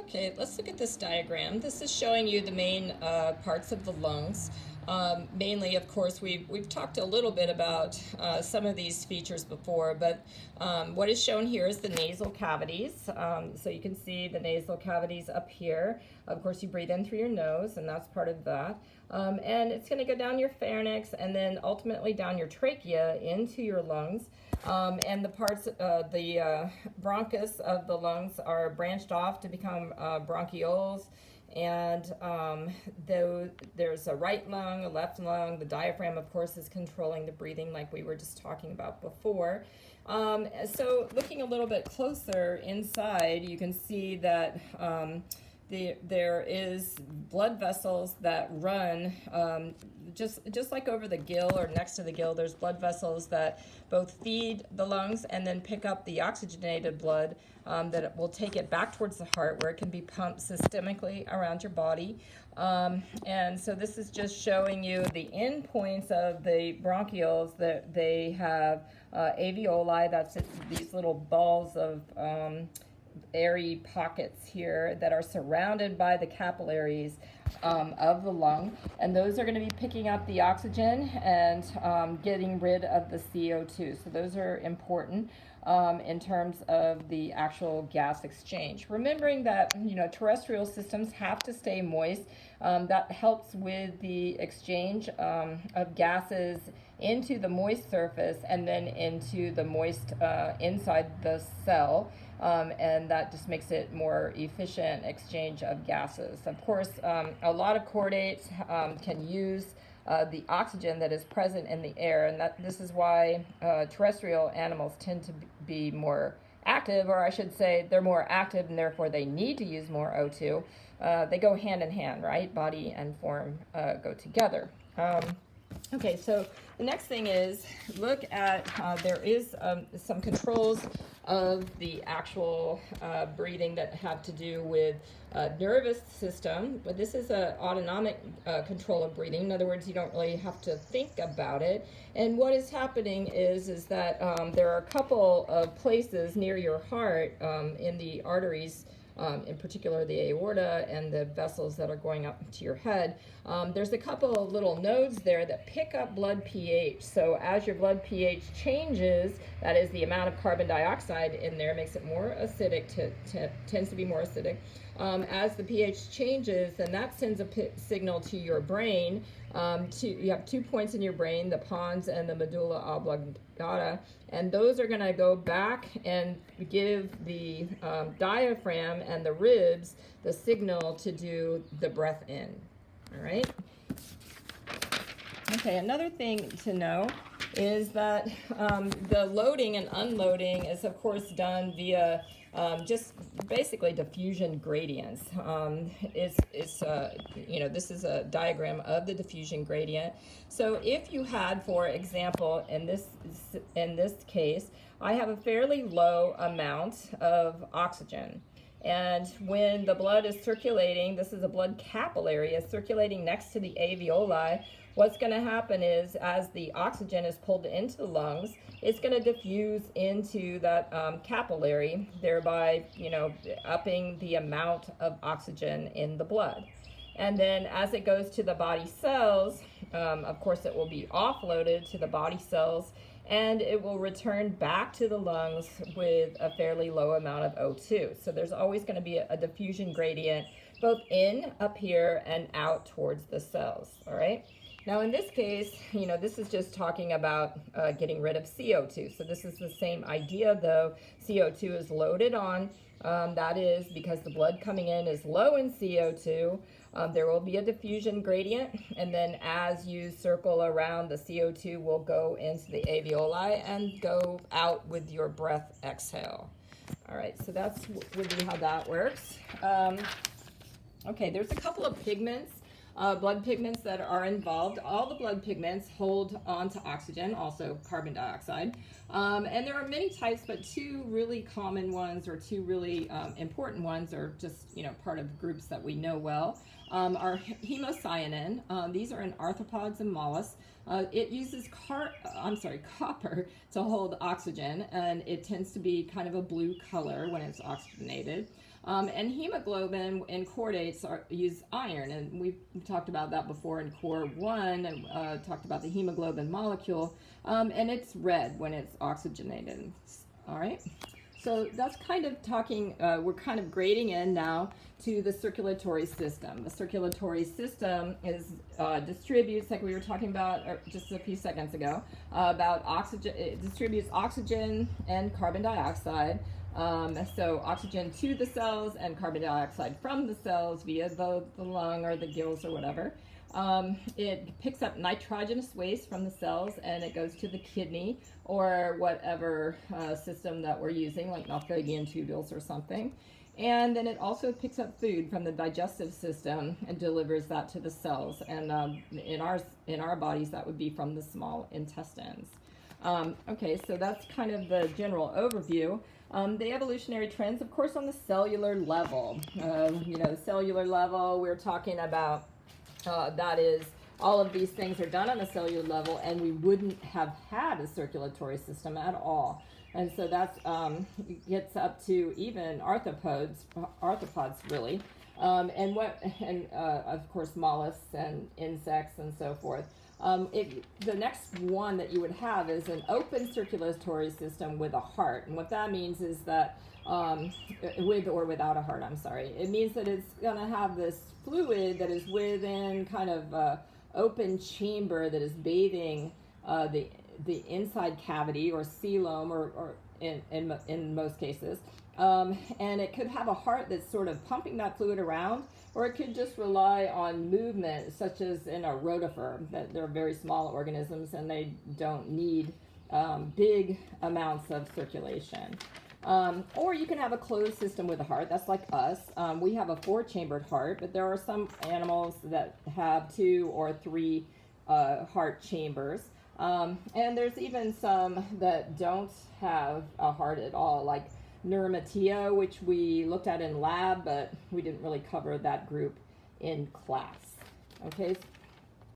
Okay, let's look at this diagram. This is showing you the main parts of the lungs. Mainly, of course, we've talked a little bit about some of these features before, but what is shown here is the nasal cavities. So you can see the nasal cavities up here. Of course, you breathe in through your nose, and that's part of that. And it's going to go down your pharynx and then ultimately down your trachea into your lungs. And the parts, the bronchus of the lungs are branched off to become bronchioles. And there's a right lung, a left lung. The diaphragm, of course, is controlling the breathing like we were just talking about before. So looking a little bit closer inside, you can see that there is blood vessels that run just like over the gill or next to the gill. There's blood vessels that both feed the lungs and then pick up the oxygenated blood that it will take it back towards the heart, where it can be pumped systemically around your body. And so this is just showing you the end points of the bronchioles. That they have alveoli. That's these little balls of airy pockets here that are surrounded by the capillaries of the lung, and those are going to be picking up the oxygen and getting rid of the CO2. So those are important in terms of the actual gas exchange. Remembering that terrestrial systems have to stay moist. That helps with the exchange of gases into the moist surface and then into the moist inside the cell. And that just makes it more efficient exchange of gases. Of course, a lot of chordates can use the oxygen that is present in the air, and this is why terrestrial animals tend to be more active, or I should say they're more active and therefore they need to use more O2. They go hand in hand, right? Body and form go together. Okay, so the next thing is look at, there is some controls of the actual breathing that have to do with nervous system, but this is an autonomic control of breathing. In other words, you don't really have to think about it. And what is happening is that there are a couple of places near your heart in the arteries, in particular the aorta and the vessels that are going up to your head. There's a couple of little nodes there that pick up blood pH. So as your blood pH changes, that is the amount of carbon dioxide in there makes it more acidic, tends to be more acidic. As the pH changes, then that sends a signal to your brain. You have 2 points in your brain, the pons and the medulla oblongata, and those are going to go back and give the diaphragm and the ribs the signal to do the breath in. All right. Okay, another thing to know is that the loading and unloading is, of course, done via just basically diffusion gradients. This is a diagram of the diffusion gradient. So if you had, for example, in this case, I have a fairly low amount of oxygen. And when the blood is circulating, this is a blood capillary, is circulating next to the alveoli. What's going to happen is, as the oxygen is pulled into the lungs, it's going to diffuse into that capillary, thereby, upping the amount of oxygen in the blood. And then as it goes to the body cells, of course, it will be offloaded to the body cells, and it will return back to the lungs with a fairly low amount of O2. So there's always going to be a diffusion gradient, both in up here and out towards the cells, all right? Now in this case, this is just talking about getting rid of CO2. So this is the same idea, though. CO2 is loaded on. That is because the blood coming in is low in CO2. There will be a diffusion gradient, and then as you circle around, the CO2 will go into the alveoli and go out with your breath exhale. All right, so that's would be how that works. Okay, there's a couple of pigments. Blood pigments that are involved. All the blood pigments hold on to oxygen, also carbon dioxide. And there are many types, but two really common ones, or two really important ones, or just part of groups that we know well, are hemocyanin. These are in arthropods and mollusks. It uses copper to hold oxygen, and it tends to be kind of a blue color when it's oxygenated. And hemoglobin and chordates use iron, and we talked about that before in core 1, and talked about the hemoglobin molecule, and it's red when it's oxygenated. All right, so that's kind of talking, we're kind of grading in now to the circulatory system. The circulatory system is distributes, like we were talking about just a few seconds ago, about oxygen. It distributes oxygen and carbon dioxide. So oxygen to the cells and carbon dioxide from the cells via the lung or the gills or whatever. It picks up nitrogenous waste from the cells and it goes to the kidney or whatever system that we're using, like Malpighian tubules or something. And then it also picks up food from the digestive system and delivers that to the cells. And in our bodies, that would be from the small intestines. Okay, so that's kind of the general overview. The evolutionary trends, of course, on the cellular level. The cellular level, we're talking about, that is, all of these things are done on the cellular level, and we wouldn't have had a circulatory system at all. And so that's gets up to even arthropods really, and of course mollusks and insects and so forth. The next one that you would have is an open circulatory system with a heart, and what that means is that with or without a heart, I'm sorry. It means that it's going to have this fluid that is within kind of open chamber that is bathing the inside cavity or coelom, or in most cases, and it could have a heart that's sort of pumping that fluid around, or it could just rely on movement, such as in a rotifer. That they're very small organisms and they don't need big amounts of circulation. Or you can have a closed system with a heart. That's like us. We have a 4-chambered heart, but there are some animals that have 2 or 3 heart chambers. And there's even some that don't have a heart at all, like Neuramatia, which we looked at in lab, but we didn't really cover that group in class. Okay,